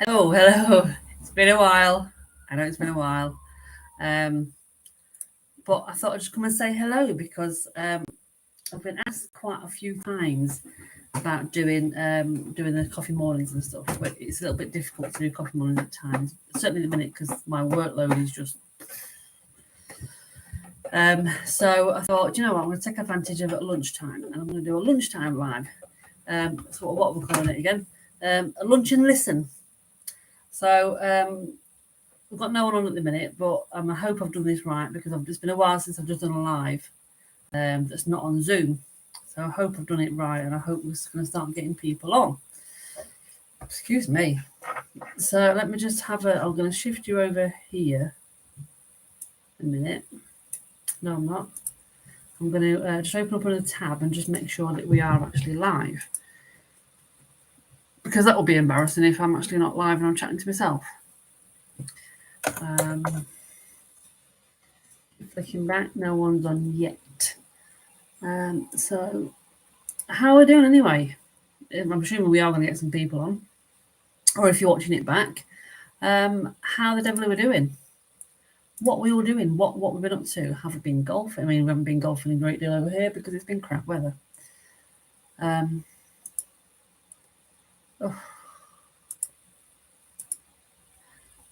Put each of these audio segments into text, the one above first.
Hello. It's been a while. I know it's been a while. But I thought I'd just come and say hello because I've been asked quite a few times about doing the coffee mornings and stuff. But it's a little bit difficult to do coffee mornings at times. Certainly in the minute because my workload is just. So I thought, you know what, I'm going to take advantage of it at lunchtime and I'm going to do a lunchtime live. So what are we calling it again? A lunch and listen. So we've got no one on at the minute, but I hope I've done this right because it's been a while since I've just done a live that's not on Zoom. So I hope I've done it right and I hope we're going to start getting people on. Excuse me. So let me just I'm going to shift you over here a minute. No, I'm not. I'm going to just open up a tab and just make sure that we are actually live. Because that will be embarrassing if I'm actually not live and I'm chatting to myself. Flicking back, no one's on yet. So how are we doing anyway? I'm assuming we are going to get some people on. Or if you're watching it back, how the devil are we doing? What we all doing? What we've been up to? Have we been golfing? I mean, we haven't been golfing a great deal over here because it's been crap weather.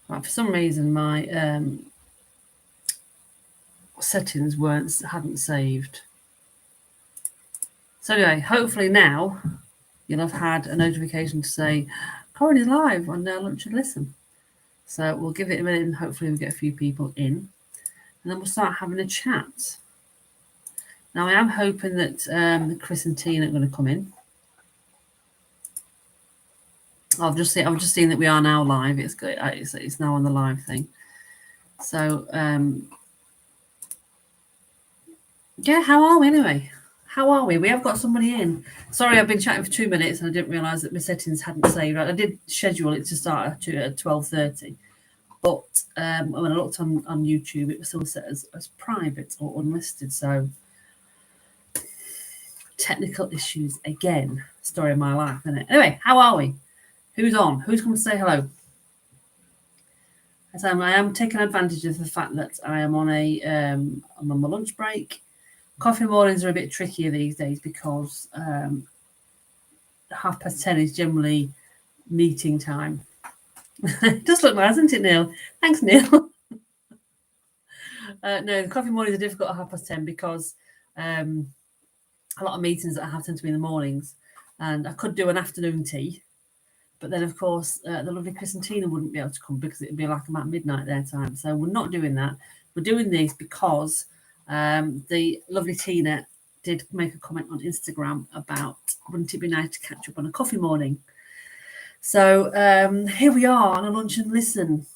Right, for some reason, my settings hadn't saved. So anyway, hopefully now you'll have had a notification to say Corin is live on Lunch and Listen. So we'll give it a minute and hopefully we'll get a few people in. And then we'll start having a chat. Now I am hoping that Chris and Tina are going to come in. I've just seen that we are now live. It's good. It's now on the live thing. So yeah, how are we anyway? How are we? We have got somebody in. Sorry, I've been chatting for 2 minutes and I didn't realise that my settings hadn't saved. I did schedule it to start at 12:30, but when I looked on YouTube, it was still set as private or unlisted. So technical issues again. Story of my life, isn't it? Anyway, how are we? Who's on? Who's coming to say hello? As I am taking advantage of the fact that I am on I'm on my lunch break. Coffee mornings are a bit trickier these days because 10:30 is generally meeting time. It does look nice, doesn't it, Neil? Thanks, Neil. No, the coffee mornings are difficult at 10:30 because a lot of meetings that I have tend to be in the mornings, and I could do an afternoon tea, but then of course the lovely Chris and Tina wouldn't be able to come because it'd be like about midnight their time. So we're not doing that. We're doing this because the lovely Tina did make a comment on Instagram about wouldn't it be nice to catch up on a coffee morning. So here we are on a lunch and listen.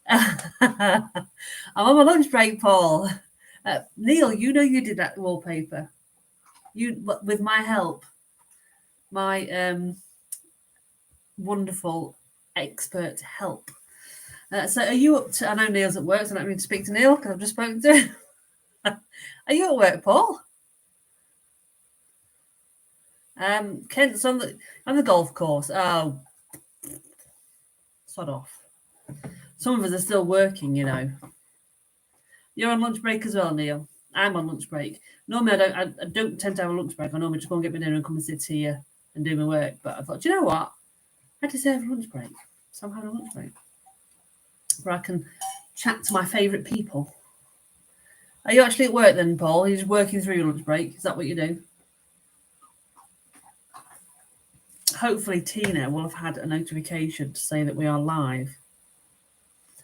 I'm on my lunch break, Paul. Neil, you know you did that wallpaper. You with my help, my wonderful expert help. So are you up to? I know Neil's at work, so I don't need to speak to Neil because I've just spoken to him. Are you at work, Paul? Kent's on the golf course. Oh, sod off. Some of us are still working, you know. You're on lunch break as well, Neil. I'm on lunch break. Normally, I don't tend to have a lunch break. I normally just go and get my dinner and come and sit here and do my work. But I thought, you know what? I deserve a lunch break. So I'm having a lunch break where I can chat to my favourite people. Are you actually at work then, Paul? You're just working through your lunch break? Is that what you do? Hopefully, Tina will have had a notification to say that we are live.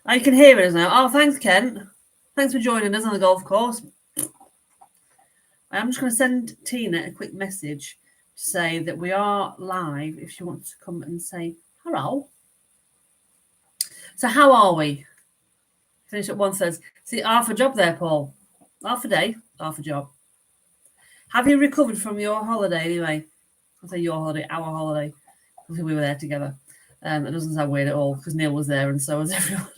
Oh, you can hear us now. Oh, thanks, Kent. Thanks for joining us on the golf course. I'm just going to send Tina a quick message to say that we are live if she wants to come and say hello. So how are we? Finish at 1:30. See, half a job there, Paul. Half a day, half a job. Have you recovered from your holiday anyway? I'll say your holiday, our holiday. I think we were there together. It doesn't sound weird at all because Neil was there and so was everyone.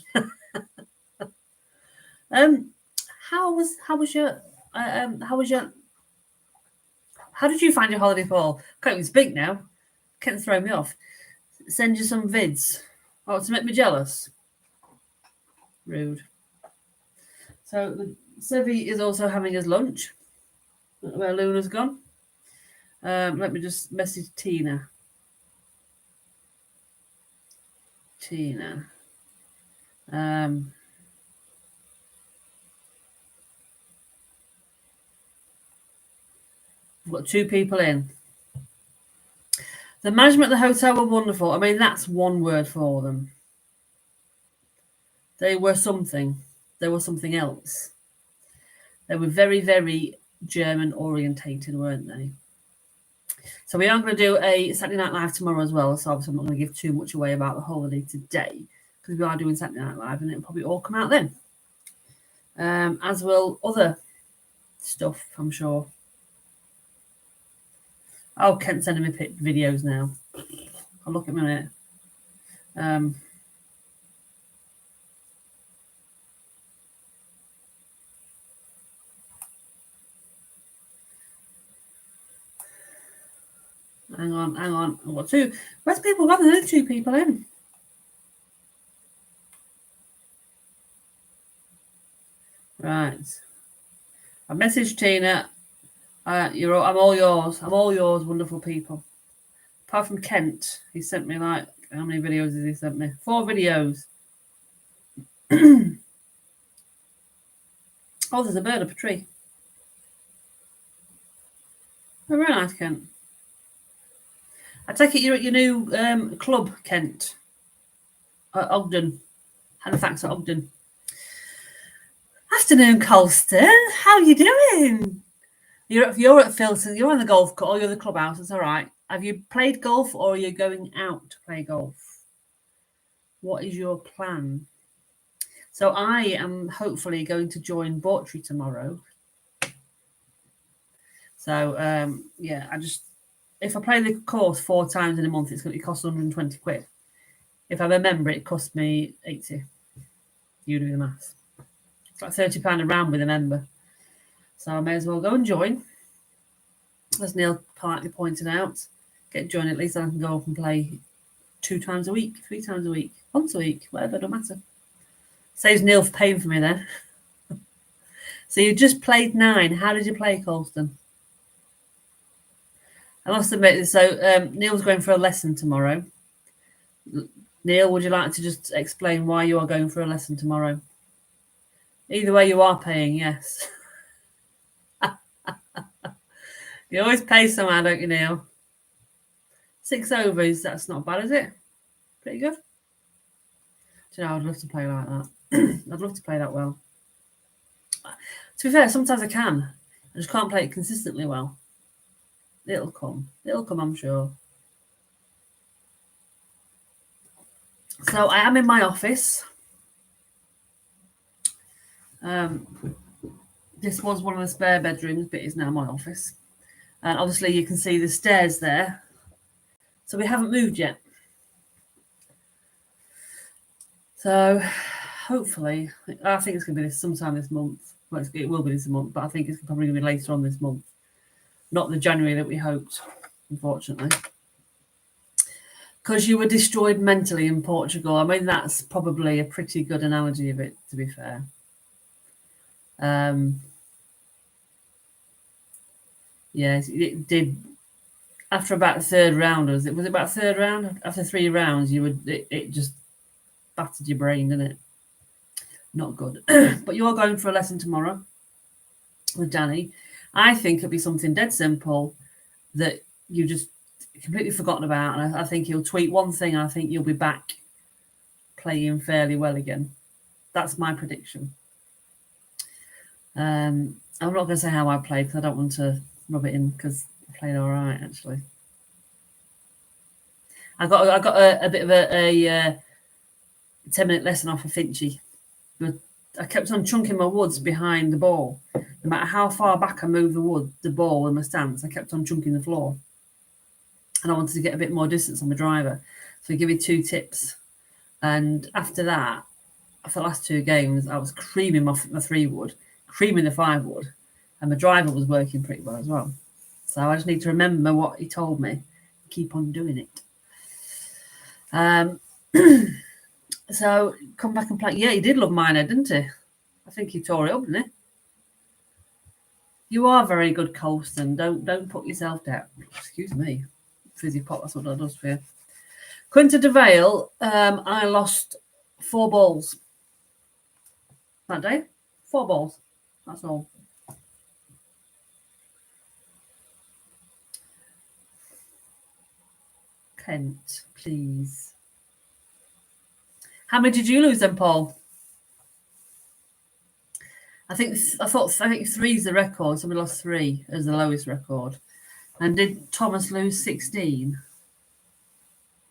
How did you find your holiday, Paul? Can't even speak now. Can't throw me off. Send you some vids. Oh, to make me jealous. Rude. So Sevi is also having his lunch. Where Luna's gone. Let me just message Tina. Tina. We've got 2 people in. The management of the hotel were wonderful. I mean, that's one word for them. They were something. They were something else. They were very, very German orientated, weren't they? So we are going to do a Saturday Night Live tomorrow as well. So obviously I'm not going to give too much away about the holiday today because we are doing Saturday Night Live and it'll probably all come out then. As will other stuff, I'm sure. Oh, Kent's sending me videos now. I'll look at them in a minute. Hang on. I've got 2. Where's people gone? There's 2 people in. Right. I messaged Tina. I'm all yours. I'm all yours, wonderful people. Apart from Kent, he sent me how many videos has he sent me? 4 videos. Oh, there's a bird up a tree. Oh, very nice, Kent. I take it you're at your new club, Kent. Ogden. Halifax at Ogden. Afternoon, Colston. How are you doing? You're at Filton. You're on the golf course. Or you're at the clubhouse. It's all right. Have you played golf or are you going out to play golf? What is your plan? So I am hopefully going to join Bawtry tomorrow. So, yeah, if I play the course 4 times in a month, it's going to cost 120 quid. If I remember, it cost me 80. You do the maths. It's like £30 a round with a member. So I may as well go and join. As Neil politely pointed out, get joined at least, and I can go up and play 2 times a week, 3 times a week, once a week, whatever, don't matter. Saves Neil paying for me then. So you just played 9. How did you play, Colston? I must admit, so Neil's going for a lesson tomorrow. Neil, would you like to just explain why you are going for a lesson tomorrow? Either way, you are paying, yes. You always pay somehow, don't you, Neil? 6 overs, that's not bad, is it? Pretty good. Do you know, I'd love to play like that. I'd love to play that well. To be fair, sometimes I can. I just can't play it consistently well. It'll come. It'll come, I'm sure. So I am in my office. This was one of the spare bedrooms, but it's now my office. And obviously you can see the stairs there. So we haven't moved yet. So hopefully, I think it's going to be sometime this month. Well, it will be this month, but I think it's probably going to be later on this month. Not the January that we hoped, unfortunately. Because you were destroyed mentally in Portugal. I mean, that's probably a pretty good analogy of it, to be fair. Yes, it did. After about the 3rd round, was it about 3rd round? After 3 rounds, it just battered your brain, didn't it? Not good. But you are going for a lesson tomorrow with Danny. I think it'll be something dead simple that you just completely forgotten about. And I think he'll tweet one thing, and I think you'll be back playing fairly well again. That's my prediction. I'm not going to say how I played because I don't want to rub it in, because I played all right, actually. I got a bit of a 10-minute lesson off of Finchy. I kept on chunking my woods behind the ball. No matter how far back I moved the ball in my stance, I kept on chunking the floor. And I wanted to get a bit more distance on my driver. So he gave me 2 tips. And after that, for the last 2 games, I was creaming my 3-wood, creaming the 5-wood, and my driver was working pretty well as well. So I just need to remember what he told me. Keep on doing it. So come back and play. Yeah, he did love Minehead, didn't he? I think he tore it up, didn't he? You are very good, Colston. Don't put yourself down. Excuse me. Fizzy pop, that's what that does for you. Quinta de Vale, I lost 4 balls that day. 4 balls. That's all. Kent, please. How many did you lose then, Paul? I think 3 is the record. Somebody lost 3 as the lowest record. And did Thomas lose 16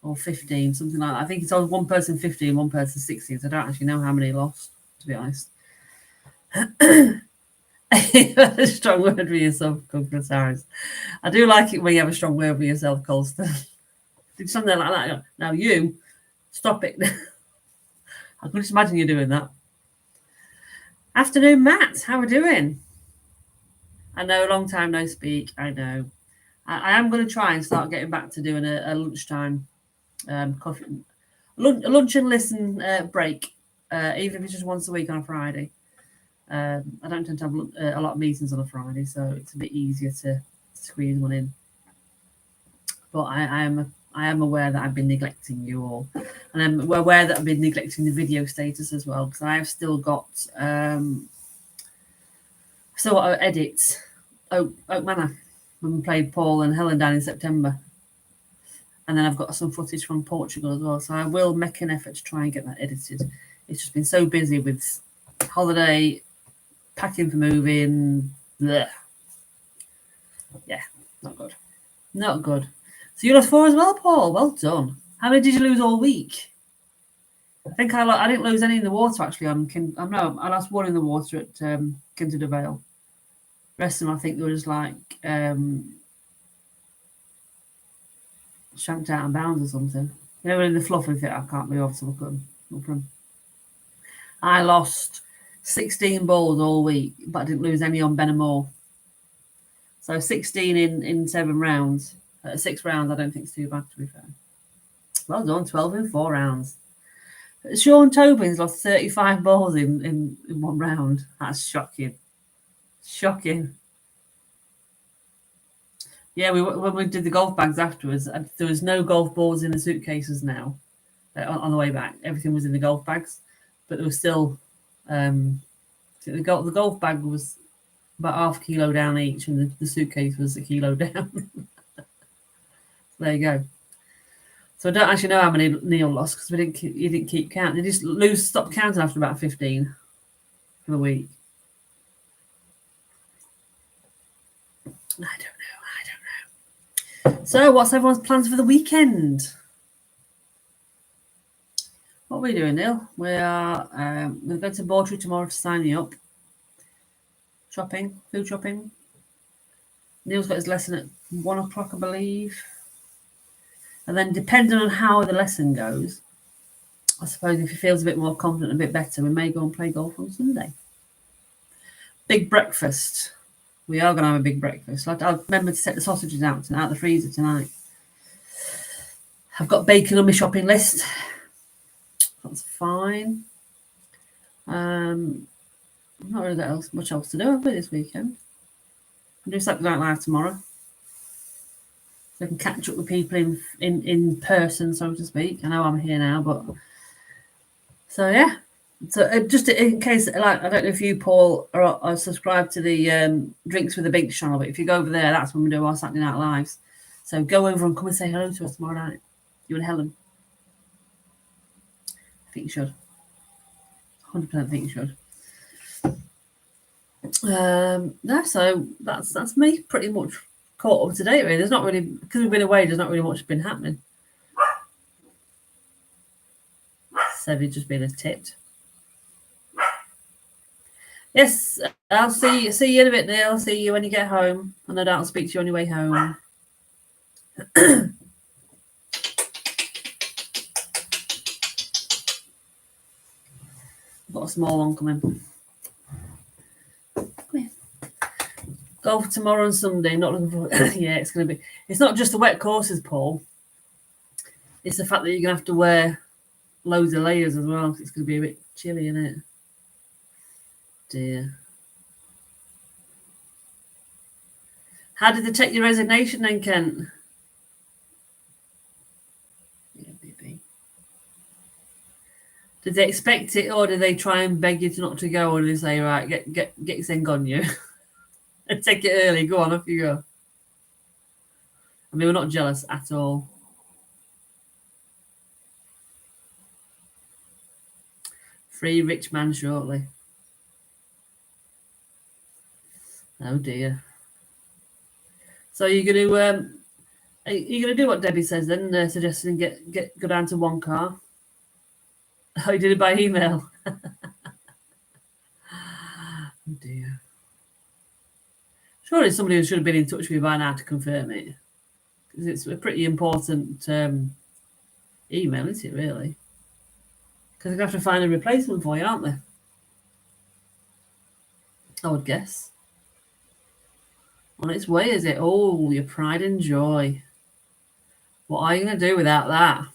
or 15, something like that? I think it's on one person 15, one person 16. So I don't actually know how many lost, to be honest. A strong word for yourself, Douglas Harris. I do like it when you have a strong word for yourself, Colston. Did something like that. Now you stop it. I can just imagine you doing that. Afternoon, Matt. How are we doing? I know, long time no speak. I know. I am going to try and start getting back to doing a lunchtime coffee, lunch and listen break, even if it's just once a week on a Friday. I don't tend to have a lot of meetings on a Friday, so it's a bit easier to squeeze one in. But I am aware that I've been neglecting you all, and I'm aware that I've been neglecting the video status as well, because I have still got edits. Oak Manor, when we played Paul and Helen down in September, and then I've got some footage from Portugal as well. So I will make an effort to try and get that edited. It's just been so busy with holiday, packing for moving. Blech. Yeah, not good. Not good. So you lost 4 as well, Paul. Well done. How many did you lose all week? I think I didn't lose any in the water actually. I lost 1 in the water at Quinta de Vale. The rest of them, I think, there was like shanked out and bounds or something. You know, in the fluffy fit, I can't be off to look at them. I lost 16 balls all week, but I didn't lose any on Benamor. So 16 in 7 rounds. 6 rounds, I don't think it's too bad, to be fair. Well done, 12 in 4 rounds. Sean Tobin's lost 35 balls in 1 round. That's shocking. Shocking. Yeah, when we did the golf bags afterwards, there was no golf balls in the suitcases now. On the way back, everything was in the golf bags, but there was still the golf bag was about half a kilo down each, and the suitcase was a kilo down. There you go. So I don't actually know how many Neil lost because he didn't keep count. He just stopped counting after about 15 for the week. I don't know. So what's everyone's plans for the weekend? What are we doing, Neil? We're going to Bawtry tomorrow to sign you up. Food shopping. Neil's got his lesson at 1 o'clock, I believe. And then depending on how the lesson goes, I suppose if he feels a bit more confident, a bit better, we may go and play golf on Sunday. Big breakfast. We are going to have a big breakfast. I'll remember to set the sausages out the freezer tonight. I've got bacon on my shopping list. That's fine. Not really much else to do, have we, this weekend? I'll do Saturday Night Live tomorrow. So I can catch up with people in person, so to speak. I know I'm here now, but... So, yeah. So just in case, like, I don't know if you, Paul, are subscribed to the Drinks with the Big channel, but if you go over there, that's when we do our Saturday Night Lives. So go over and come and say hello to us tomorrow night. You and Helen. I think you should. 100% think you should. Yeah, so that's me pretty much caught up to date, really. There's not really, because we've been away, there's not really much been happening. Sevy just been a tit. Yes, I'll see you in a bit, Neil. I'll see you when you get home. And no doubt I'll speak to you on your way home. I've got a small one coming. Golf tomorrow and Sunday. Not looking forward. Yeah, it's going to be. It's not just the wet courses, Paul. It's the fact that you're going to have to wear loads of layers as well. It's going to be a bit chilly, isn't it? Dear. How did they take your resignation then, Kent? Yeah, maybe. Did they expect it, or did they try and beg you not to go, or did they say, right, get Zeng on you and take it early? Go on, off you go. I mean, we're not jealous at all. Free rich man shortly. Oh dear. So you're going to do what Debbie says then, suggesting go down to one car. Oh, you did it by email. Oh dear. Surely somebody should have been in touch with you by now to confirm it, because it's a pretty important email, isn't it? Really? Because they're going to have to find a replacement for you, aren't they? I would guess. On its way, is it? Oh, your pride and joy. What are you going to do without that?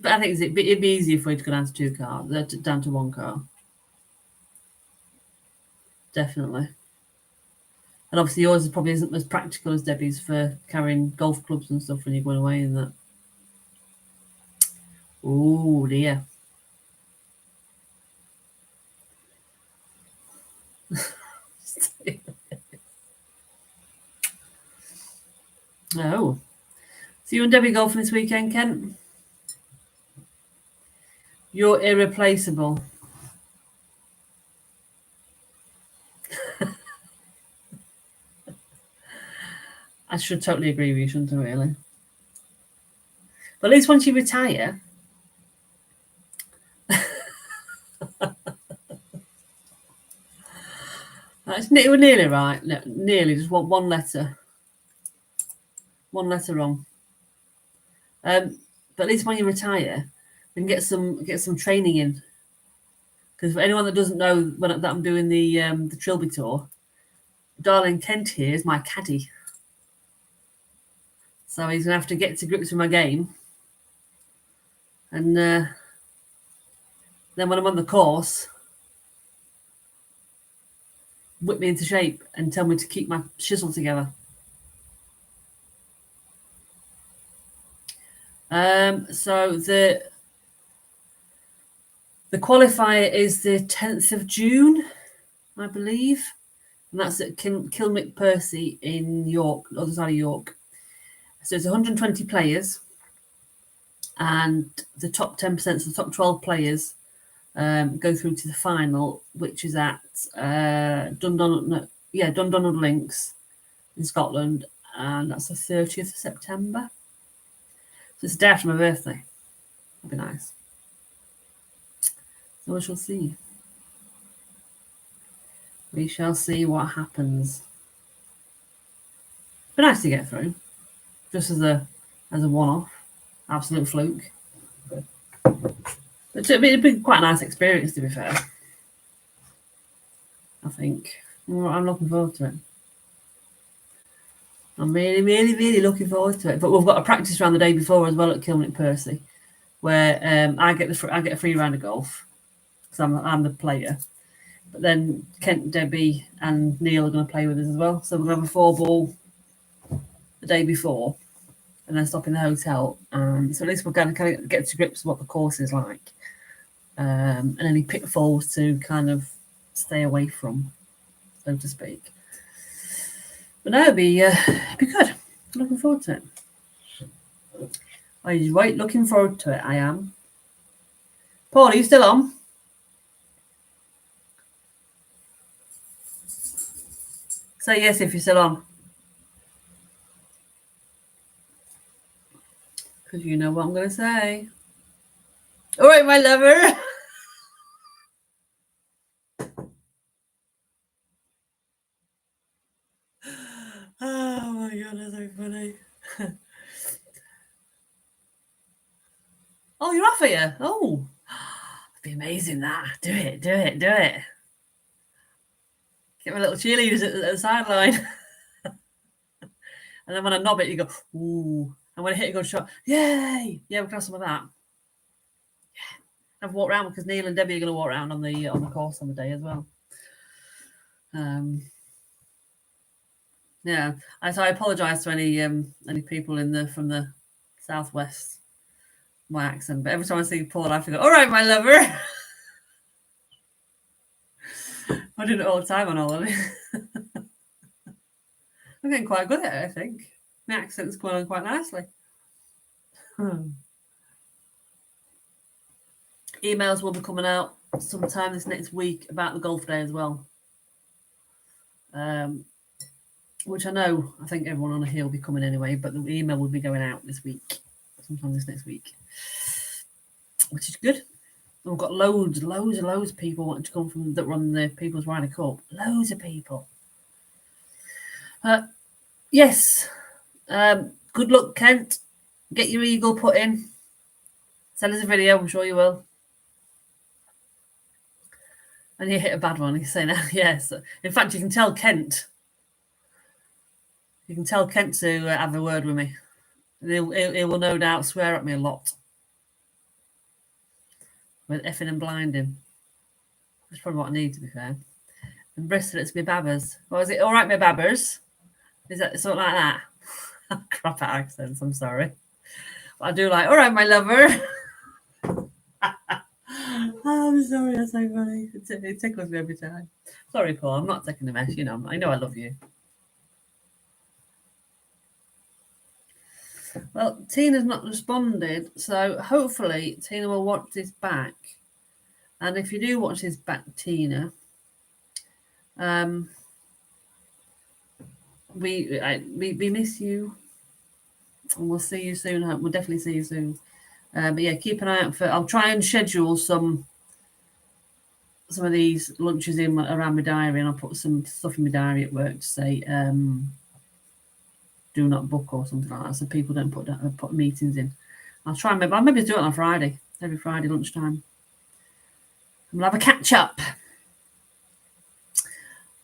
I think it'd be easier for you to go down to two cars, down to one car. Definitely. And obviously yours probably isn't as practical as Debbie's for carrying golf clubs and stuff when you're going away and that. Oh dear. Oh. So you and Debbie golfing this weekend, Kent? You're irreplaceable. I should totally agree with you, shouldn't I, really? But at least once you retire... We're nearly right. No, nearly, just one letter. One letter wrong. But at least when you retire, we can get some training in. Because for anyone that doesn't know that I'm doing the Trilby tour, darling Kent here is my caddy. So he's going to have to get to grips with my game. And then when I'm on the course, whip me into shape and tell me to keep my shizzle together. So the qualifier is the 10th of June, I believe. And that's at Kilmick Percy in York, other side of York. So it's 120 players. And the top 10%, so the top 12 players go through to the final, which is at Dundonald Links in Scotland. And that's the 30th of September. So it's a day after my birthday. That'd be nice. So we shall see. We shall see what happens. Be nice to get through, just as a one-off, absolute fluke. But it'd be quite a nice experience, to be fair. I think I'm looking forward to it. I'm really, really, really looking forward to it. But we've got a practice round the day before as well at Kilmick Percy, where I get a free round of golf because I'm the player. But then Kent, Debbie, and Neil are going to play with us as well. So we're going to have a 4-ball the day before, and then stop in the hotel. So at least we're going to kind of get to grips with what the course is like, and any pitfalls to kind of stay away from, so to speak. But no, it'd be good. Looking forward to it. Are you right? Looking forward to it. I am. Paul, are you still on? Say yes if you're still on. Because you know what I'm going to say. All right, my lover. Oh my God, that's so funny. Oh, you're off here? Oh, it'd be amazing that. Do it. Get my little cheerleaders at the sideline. And then when I knob it, you go, ooh. And when I hit a good shot, yay! Yeah, we'll have some of that. I've walked around because Neil and Debbie are going to walk around on the course on the day as well. Yeah, so I apologise to any people from the southwest, my accent. But every time I see Paul, I go, "All right, my lover." I do it all the time on holiday. I'm getting quite good at it, I think. My accent's going on quite nicely. Emails will be coming out sometime this next week about the golf day as well. Which I think everyone on here will be coming anyway, but the email will be going out this week, sometime this next week, which is good. And we've got loads of people wanting to come from that run the People's Ryder Cup. Loads of people. Yes. Good luck, Kent. Get your eagle put in. Send us a video. I'm sure you will. And you hit a bad one. He's saying, yes. In fact, you can tell Kent. You can tell Kent to have a word with me. And he will no doubt swear at me a lot. With effing and blinding. That's probably what I need, to be fair. And Bristol, it's me babbers. Or is it all right, my babbers? Is that something like that? Crap at accents, I'm sorry. But I do like, all right, my lover. I'm sorry, that's so funny. It tickles me every time. Sorry, Paul, I'm not taking the mess, I know I love you. Well, Tina's not responded, so hopefully Tina will watch this back. And if you do watch this back, Tina, we miss you, and we'll see you soon. We'll definitely see you soon. But yeah, keep an eye out for. I'll try and schedule some of these lunches in around my diary, and I'll put some stuff in my diary at work to say do not book or something like that, so people don't put meetings in. I'll try and maybe do it on Friday, every Friday lunchtime. And we'll have a catch up.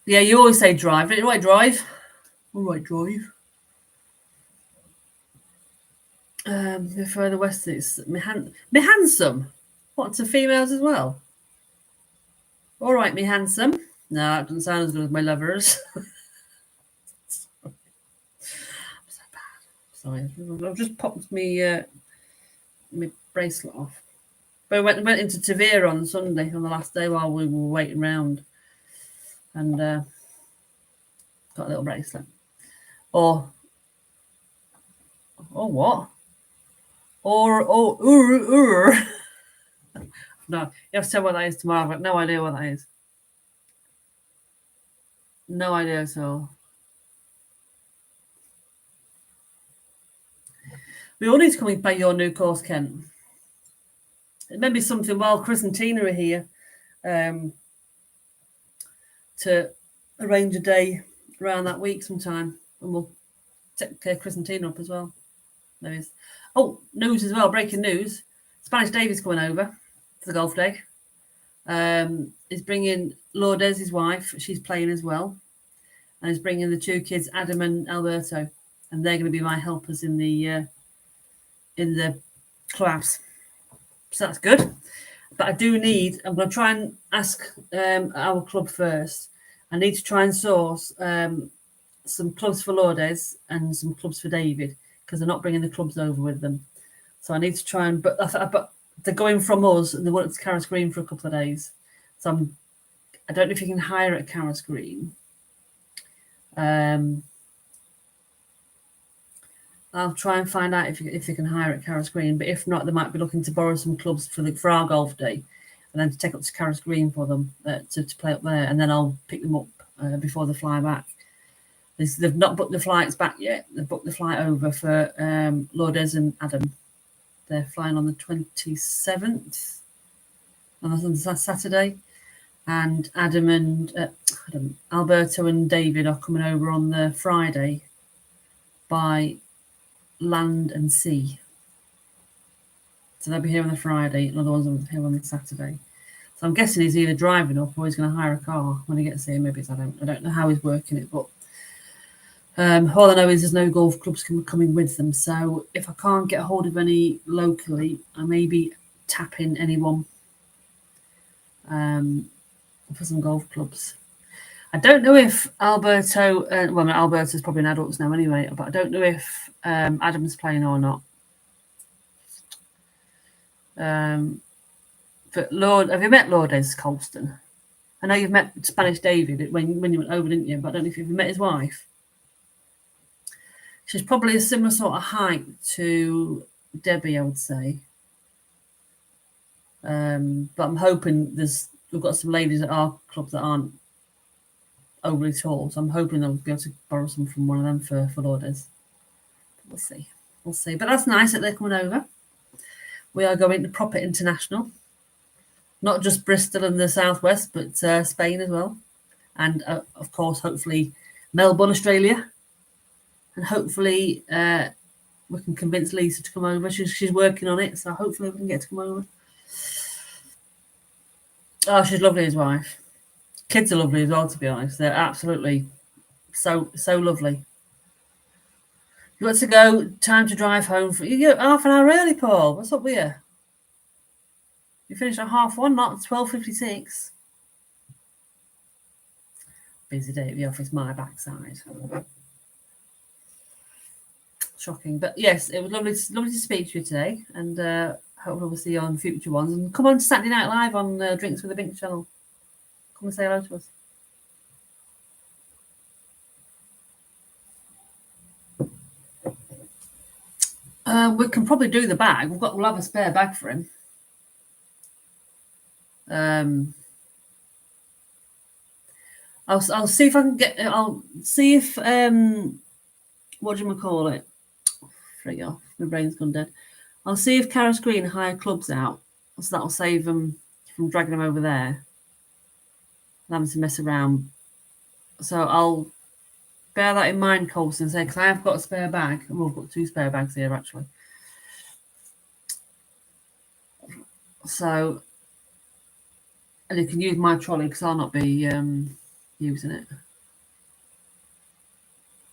Yeah, you always say drive. All right, drive. All right, drive. Further west, it's me handsome. What, to females as well? All right, me handsome. No, that doesn't sound as good as my lovers. I'm so bad. Sorry, I've just popped me my bracelet off. But I went into Tavira on Sunday on the last day while we were waiting round, and got a little bracelet. Or what? Or no, you have to tell what that is tomorrow. I've got no idea what that is. No idea at all. We all need to come and play your new course, Kent. It may be something while Chris and Tina are here to arrange a day around that week sometime, and we'll take Chris and Tina up as well. There is. Oh, news as well. Breaking news. Spanish David's coming over for the golf day. He's bringing Lourdes, his wife. She's playing as well. And he's bringing the two kids, Adam and Alberto. And they're going to be my helpers in the class. So that's good. But I'm going to try and ask our club first. I need to try and source some clubs for Lourdes and some clubs for David, because they're not bringing the clubs over with them. So I need to try and, but they're going from us and they want it to Carras Green for a couple of days. So I don't know if you can hire at Carras Green. I'll try and find out if they can hire at Carras Green, but if not, they might be looking to borrow some clubs for our golf day, and then to take up to Carras Green for them to play up there, and then I'll pick them up before they fly back. They've not booked the flights back yet. They've booked the flight over for Lourdes and Adam. They're flying on the 27th on Saturday, and Alberto and David are coming over on the Friday by land and sea. So they'll be here on the Friday, and other ones will be here on the Saturday. So I'm guessing he's either driving up or he's going to hire a car when he gets here. Maybe I don't know how he's working it, but all I know is there's no golf clubs coming with them. So if I can't get a hold of any locally, I maybe tap in anyone for some golf clubs. I don't know if Alberto, Alberto's probably an adult now anyway, but I don't know if Adam's playing or not. But have you met Lourdes Colston? I know you've met Spanish David when you went over, didn't you? But I don't know if you've met his wife. She's probably a similar sort of height to Debbie, I would say. But I'm hoping we've got some ladies at our club that aren't overly tall, so I'm hoping I'll be able to borrow some from one of them for Lourdes. We'll see. But that's nice that they're coming over. We are going to proper international. Not just Bristol and the southwest, but Spain as well. And, of course, hopefully Melbourne, Australia. And hopefully we can convince Lisa to come over. She's working on it, so hopefully we can get to come over. Oh, she's lovely, his wife. Kids are lovely as well, to be honest. They're absolutely so lovely. You got to go, time to drive home. You go half an hour early, Paul. What's up with you? You finished at 1:30, not 12:56. Busy day at the office, my backside. Shocking. But yes, it was lovely to speak to you today. And hopefully we'll see you on future ones. And come on Saturday Night Live on Drinks with the Bink channel. Come and say hello to us. We can probably do the bag. We'll have a spare bag for him. I'll see if I can get. I'll see if what do you call it? Free off. My brain's gone dead. I'll see if Carris Green hire clubs out, so that'll save them from dragging them over there and having to mess around. So I'll bear that in mind, Colson, say, because I have got a spare bag. Well, I've got 2 spare bags here actually. So, and you can use my trolley because I'll not be using it.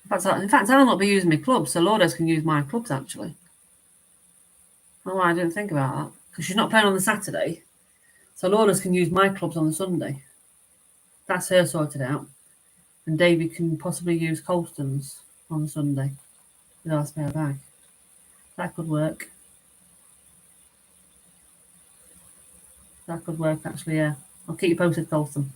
In fact, I'll not be using my clubs, so Lourdes can use my clubs actually. Oh, I didn't think about that because she's not playing on the Saturday, so Lourdes can use my clubs on the Sunday. That's her sorted out, and David can possibly use Colston's on the Sunday with our spare bag. That could work. That could work actually. Yeah, I'll keep you posted, Colston.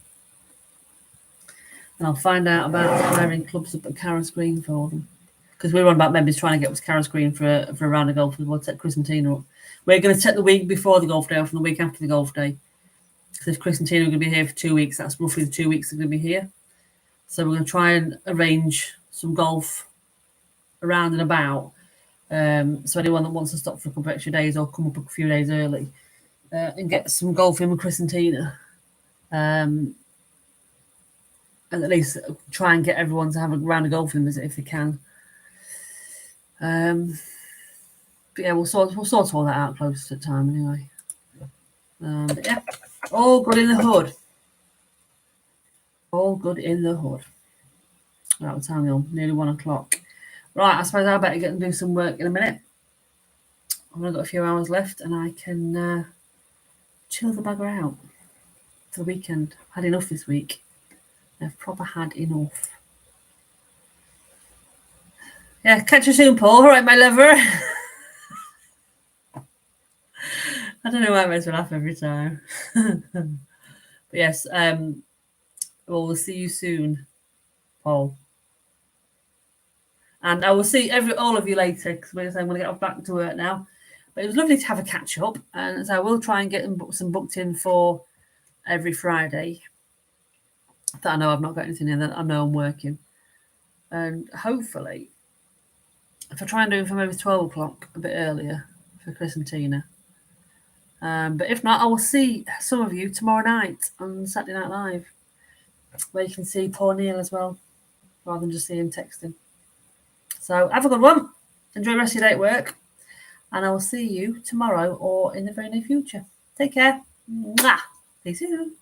And I'll find out about hiring clubs up at Carris Green for them. Because we're on about members trying to get us Carris Green for a round of golf. We'll take Chris and Tina up. We're going to take the week before the golf day off and the week after the golf day. Because if Chris and Tina are going to be here for 2 weeks, that's roughly the 2 weeks they're going to be here. So we're going to try and arrange some golf around and about. So anyone that wants to stop for a couple of extra days or come up a few days early and get some golf in with Chris and Tina. And at least try and get everyone to have a round of golf in visit if they can. But yeah, we'll sort all that out close to time anyway. But yeah, all good in the hood. All good in the hood. Right, what time are we? Nearly 1 o'clock. Right, I suppose I better get and do some work in a minute. I've only got a few hours left and I can chill the bugger out for the weekend. I've had enough this week. I've proper had enough. Yeah, catch you soon, Paul. All right, my lover. I don't know why I makes me laugh every time. But yes, we'll see you soon, Paul. And I will see all of you later because I'm going to get back to work now. But it was lovely to have a catch up, and so I will try and get some booked in for every Friday. That I know I've not got anything in, that I know I'm working. And hopefully, if I try and do it for maybe 12 o'clock, a bit earlier, for Chris and Tina. But if not, I will see some of you tomorrow night on Saturday Night Live, where you can see Paul Neal as well, rather than just see him texting. So have a good one. Enjoy the rest of your day at work. And I will see you tomorrow or in the very near future. Take care. Mwah. See you soon.